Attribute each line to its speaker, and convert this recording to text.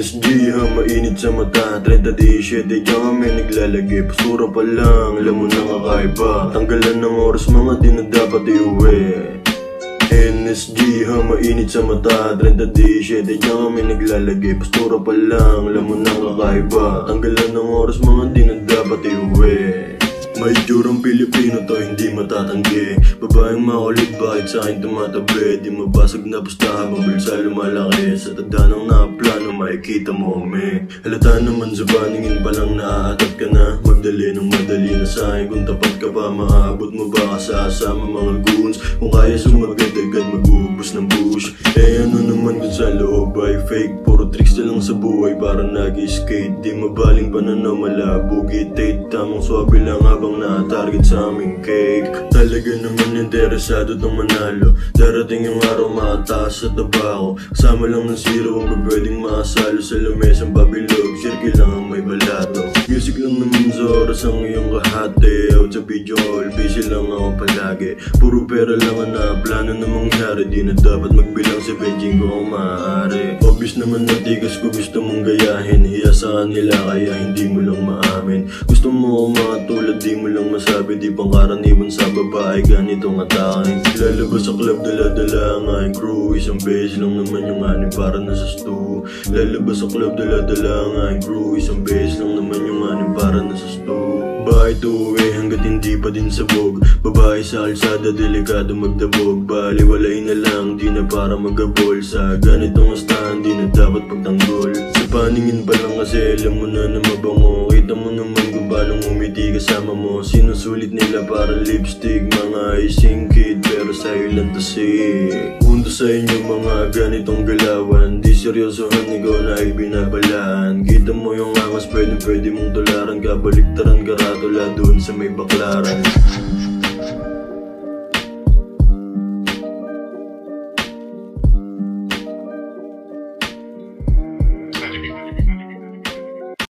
Speaker 1: NSG ha, mainit sa mata 37 ka kami naglalagay, pasura pa lang, alam mo na kakaiba. Tanggalan ng oras, mga di na dapat iuwi. NSG ha, mainit sa mata 37 ka kami naglalagay, pasura pa lang, alam mo na kakaiba. Tanggalan ng oras, mga di na dapat iuwi. May jurang Pilipino to, hindi matatanggi. Babaeng makulit, bakit sa akin tumatabi? Di mabasag na pustahan, mabalsa lumalaki. Sa tanda ng nakaplano, makikita mo kami. Halata naman sa paningin pa lang naaatat ka na. Magdali ng madali na sa akin, kung tapat ka pa, maabot mo ba kasama mga goons? Kung kaya sumagat agad, mag-uubos ng push. Eh ano naman kung sa loob ay fake? Puro tricks na lang sa buhay, para nag-skate. Di mabaling pananaw, malabo, gitate. Tamang swabe lang habang na-target sa aming cake. Talaga naman interesado tong manalo. Darating yung araw mataas sa tabako. Kasama lang ng zero ang pwedeng makasalo. Sa lamesang babilog, circle lang ang may balato. Music lang naman sa oras ang iyong kahate. Out sa video call, busy lang ako palagi. Puro pera lang ang naplano na mangyari. Di na dapat magbilang sa Beijing ko kung maaari. Obvious naman na tigas ko gusto mong gayahin. Hiya sa kanila kaya hindi mo lang maamin. Gusto mo ako mga tulad, di mo lang masabi. Di pang karaniwan sa babae ganitong atake. Lalabas sa club, dala-dala ang aking crew. Isang beses lang naman yung anim para nasa stew. Lalabas sa club, dala-dala ang aking crew. Isang beses lang naman yung anim para nasa stew. Bahay tuwi hanggat hindi pa din sabog. Babae sa kalsada, delikado magdabog. Baliwalay na lang, di na para magabol. Sa ganitong astahan, di na dapat pagtanggol. Sa paningin pa lang kasi alam mo na na mabango. Kita mo naman kung paano umiti kasama mo. Sinusulit nila para lipstick, mga icing kid, pero sa'yo lang tasik. Punto sa inyo mga ganitong galawan. Di seryosohan, ikaw na ay binabalaan. Kita mo yung angas, pwede mong tularan. Kabaliktaran karatula doon sa may baklaran.